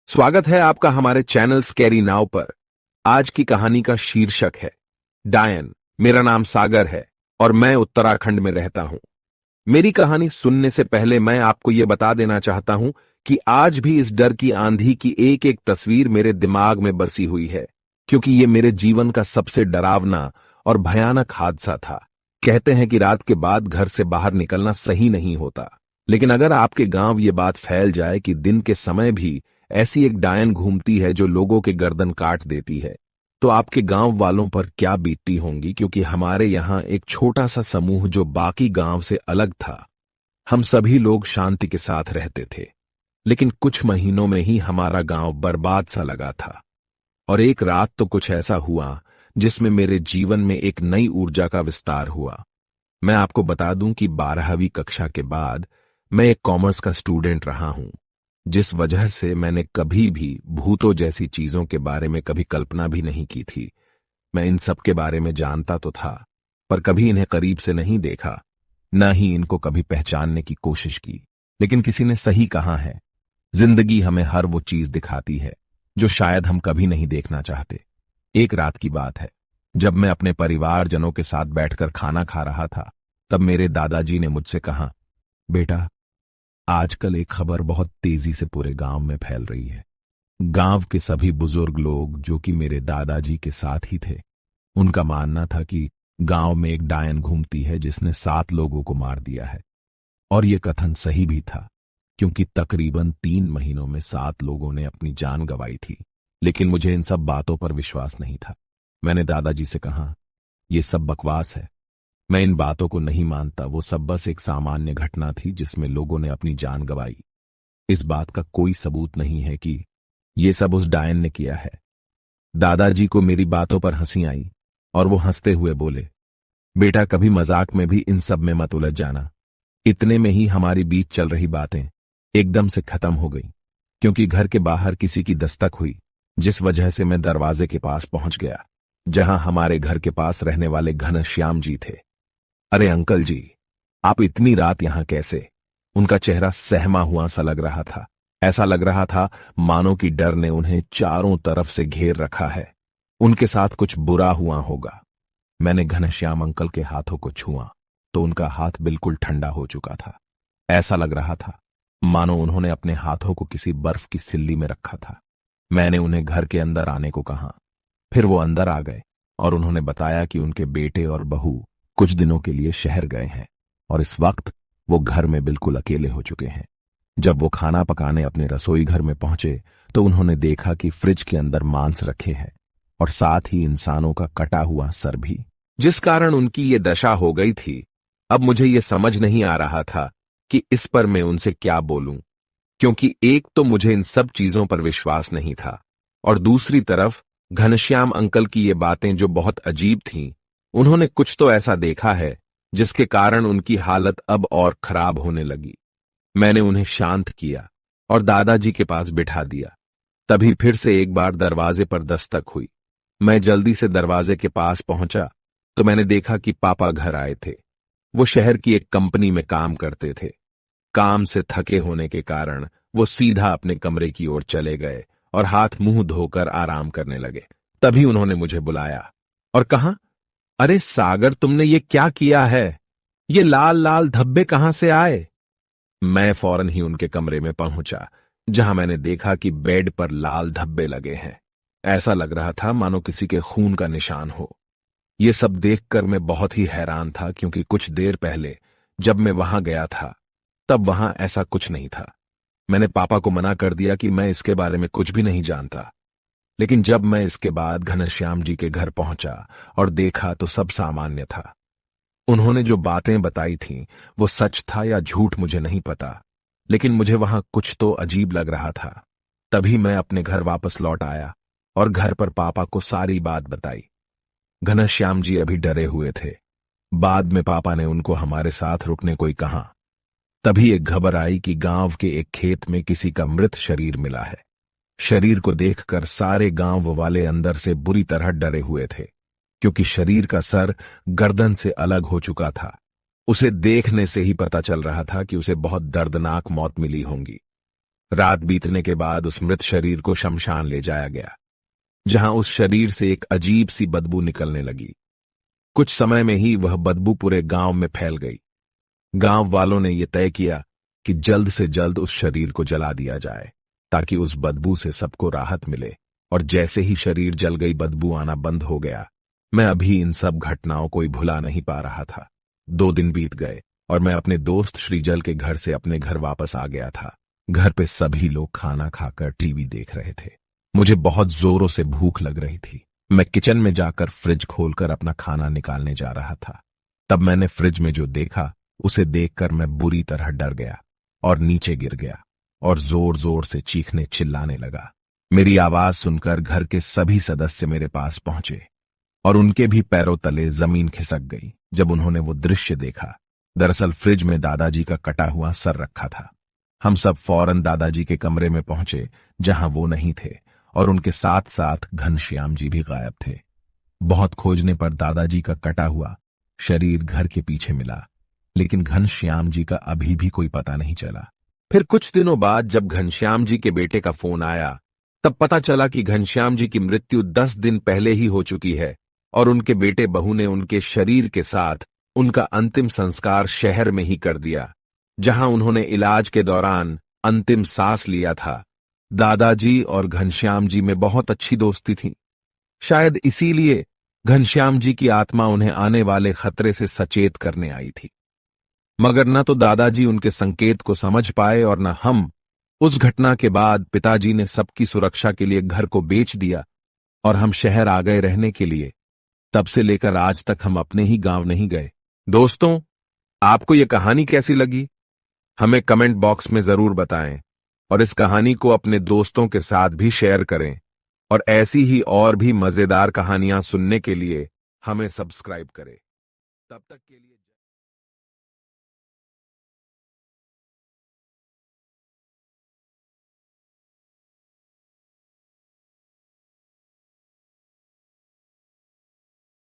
स्वागत है आपका हमारे चैनल स्कैरी नाउ पर। आज की कहानी का शीर्षक है डायन। मेरा नाम सागर है और मैं उत्तराखंड में रहता हूं। मेरी कहानी सुनने से पहले मैं आपको यह बता देना चाहता हूं कि आज भी इस डर की आंधी की एक एक तस्वीर मेरे दिमाग में बसी हुई है, क्योंकि यह मेरे जीवन का सबसे डरावना और भयानक हादसा था। कहते हैं कि रात के बाद घर से बाहर निकलना सही नहीं होता, लेकिन अगर आपके गांव ये बात फैल जाए कि दिन के समय भी ऐसी एक डायन घूमती है जो लोगों के गर्दन काट देती है, तो आपके गांव वालों पर क्या बीतती होंगी। क्योंकि हमारे यहां एक छोटा सा समूह जो बाकी गांव से अलग था। हम सभी लोग शांति के साथ रहते थे, लेकिन कुछ महीनों में ही हमारा गांव बर्बाद सा लगा था। और एक रात तो कुछ ऐसा हुआ जिसमें मेरे जीवन में एक नई ऊर्जा का विस्तार हुआ। मैं आपको बता दूं कि 12वीं कक्षा के बाद मैं एक कॉमर्स का स्टूडेंट रहा हूं, जिस वजह से मैंने कभी भी भूतों जैसी चीजों के बारे में कभी कल्पना भी नहीं की थी। मैं इन सब के बारे में जानता तो था, पर कभी इन्हें करीब से नहीं देखा, न ही इनको कभी पहचानने की कोशिश की। लेकिन किसी ने सही कहा है, जिंदगी हमें हर वो चीज दिखाती है जो शायद हम कभी नहीं देखना चाहते। एक रात की बात है, जब मैं अपने परिवारजनों के साथ बैठकर खाना खा रहा था, तब मेरे दादाजी ने मुझसे कहा, बेटा, आजकल एक खबर बहुत तेजी से पूरे गांव में फैल रही है। गांव के सभी बुजुर्ग लोग, जो कि मेरे दादाजी के साथ ही थे, उनका मानना था कि गांव में एक डायन घूमती है जिसने 7 लोगों को मार दिया है। और यह कथन सही भी था, क्योंकि तकरीबन 3 महीनों में 7 लोगों ने अपनी जान गंवाई थी। लेकिन मुझे इन सब बातों पर विश्वास नहीं था। मैंने दादाजी से कहा, यह सब बकवास है, मैं इन बातों को नहीं मानता। वो सब बस एक सामान्य घटना थी जिसमें लोगों ने अपनी जान गंवाई। इस बात का कोई सबूत नहीं है कि ये सब उस डायन ने किया है। दादाजी को मेरी बातों पर हंसी आई और वो हंसते हुए बोले, बेटा, कभी मजाक में भी इन सब में मत उलझ जाना। इतने में ही हमारी बीच चल रही बातें एकदम से खत्म हो गई, क्योंकि घर के बाहर किसी की दस्तक हुई, जिस वजह से मैं दरवाजे के पास पहुंच गया, जहां हमारे घर के पास रहने वाले घनश्याम जी थे। अरे अंकल जी, आप इतनी रात यहां कैसे? उनका चेहरा सहमा हुआ सा लग रहा था। ऐसा लग रहा था मानो कि डर ने उन्हें चारों तरफ से घेर रखा है। उनके साथ कुछ बुरा हुआ होगा। मैंने घनश्याम अंकल के हाथों को छुआ तो उनका हाथ बिल्कुल ठंडा हो चुका था। ऐसा लग रहा था मानो उन्होंने अपने हाथों को किसी बर्फ की सिल्ली में रखा था। मैंने उन्हें घर के अंदर आने को कहा। फिर वो अंदर आ गए और उन्होंने बताया कि उनके बेटे और बहू कुछ दिनों के लिए शहर गए हैं और इस वक्त वो घर में बिल्कुल अकेले हो चुके हैं। जब वो खाना पकाने अपने रसोई घर में पहुंचे तो उन्होंने देखा कि फ्रिज के अंदर मांस रखे हैं और साथ ही इंसानों का कटा हुआ सर भी, जिस कारण उनकी ये दशा हो गई थी। अब मुझे ये समझ नहीं आ रहा था कि इस पर मैं उनसे क्या बोलूं, क्योंकि एक तो मुझे इन सब चीजों पर विश्वास नहीं था, और दूसरी तरफ घनश्याम अंकल की ये बातें जो बहुत अजीब थीं। उन्होंने कुछ तो ऐसा देखा है जिसके कारण उनकी हालत अब और खराब होने लगी। मैंने उन्हें शांत किया और दादाजी के पास बिठा दिया। तभी फिर से एक बार दरवाजे पर दस्तक हुई। मैं जल्दी से दरवाजे के पास पहुंचा तो मैंने देखा कि पापा घर आए थे। वो शहर की एक कंपनी में काम करते थे। काम से थके होने के कारण वो सीधा अपने कमरे की ओर चले गए और हाथ मुंह धोकर आराम करने लगे। तभी उन्होंने मुझे बुलाया और कहा, अरे सागर, तुमने ये क्या किया है? ये लाल लाल धब्बे कहां से आए? मैं फौरन ही उनके कमरे में पहुंचा, जहां मैंने देखा कि बेड पर लाल धब्बे लगे हैं। ऐसा लग रहा था मानो किसी के खून का निशान हो। ये सब देखकर मैं बहुत ही हैरान था, क्योंकि कुछ देर पहले जब मैं वहां गया था तब वहां ऐसा कुछ नहीं था। मैंने पापा को मना कर दिया कि मैं इसके बारे में कुछ भी नहीं जानता। लेकिन जब मैं इसके बाद घनश्याम जी के घर पहुंचा और देखा तो सब सामान्य था। उन्होंने जो बातें बताई थीं वो सच था या झूठ मुझे नहीं पता, लेकिन मुझे वहां कुछ तो अजीब लग रहा था। तभी मैं अपने घर वापस लौट आया और घर पर पापा को सारी बात बताई। घनश्याम जी अभी डरे हुए थे। बाद में पापा ने उनको हमारे साथ रुकने को कहा। तभी एक खबर आई कि गांव के एक खेत में किसी का मृत शरीर मिला है। शरीर को देखकर सारे गांव वाले अंदर से बुरी तरह डरे हुए थे, क्योंकि शरीर का सर गर्दन से अलग हो चुका था। उसे देखने से ही पता चल रहा था कि उसे बहुत दर्दनाक मौत मिली होंगी। रात बीतने के बाद उस मृत शरीर को शमशान ले जाया गया, जहां उस शरीर से एक अजीब सी बदबू निकलने लगी। कुछ समय में ही वह बदबू पूरे गांव में फैल गई। गांव वालों ने यह तय किया कि जल्द से जल्द उस शरीर को जला दिया जाए, ताकि उस बदबू से सबको राहत मिले। और जैसे ही शरीर जल गई, बदबू आना बंद हो गया। मैं अभी इन सब घटनाओं को ही भुला नहीं पा रहा था। 2 दिन बीत गए और मैं अपने दोस्त श्रीजल के घर से अपने घर वापस आ गया था। घर पे सभी लोग खाना खाकर टीवी देख रहे थे। मुझे बहुत जोरों से भूख लग रही थी। मैं किचन में जाकर फ्रिज खोलकर अपना खाना निकालने जा रहा था। तब मैंने फ्रिज में जो देखा, उसे देखकर मैं बुरी तरह डर गया और नीचे गिर गया और जोर जोर से चीखने चिल्लाने लगा। मेरी आवाज सुनकर घर के सभी सदस्य मेरे पास पहुंचे और उनके भी पैरों तले जमीन खिसक गई जब उन्होंने वो दृश्य देखा। दरअसल फ्रिज में दादाजी का कटा हुआ सर रखा था। हम सब फौरन दादाजी के कमरे में पहुंचे, जहां वो नहीं थे, और उनके साथ साथ घनश्याम जी भी गायब थे। बहुत खोजने पर दादाजी का कटा हुआ शरीर घर के पीछे मिला, लेकिन घनश्याम जी का अभी भी कोई पता नहीं चला। फिर कुछ दिनों बाद जब घनश्याम जी के बेटे का फोन आया, तब पता चला कि घनश्याम जी की मृत्यु 10 दिन पहले ही हो चुकी है और उनके बेटे बहू ने उनके शरीर के साथ उनका अंतिम संस्कार शहर में ही कर दिया, जहां उन्होंने इलाज के दौरान अंतिम सांस लिया था। दादाजी और घनश्याम जी में बहुत अच्छी दोस्ती थी। शायद इसीलिए घनश्याम जी की आत्मा उन्हें आने वाले खतरे से सचेत करने आई थी। मगर न तो दादाजी उनके संकेत को समझ पाए और न हम। उस घटना के बाद पिताजी ने सबकी सुरक्षा के लिए घर को बेच दिया और हम शहर आ गए रहने के लिए। तब से लेकर आज तक हम अपने ही गांव नहीं गए। दोस्तों, आपको यह कहानी कैसी लगी? हमें कमेंट बॉक्स में जरूर बताएं और इस कहानी को अपने दोस्तों के साथ भी शेयर करें। और ऐसी ही और भी मजेदार कहानियां सुनने के लिए हमें सब्सक्राइब करें। तब तक के लिए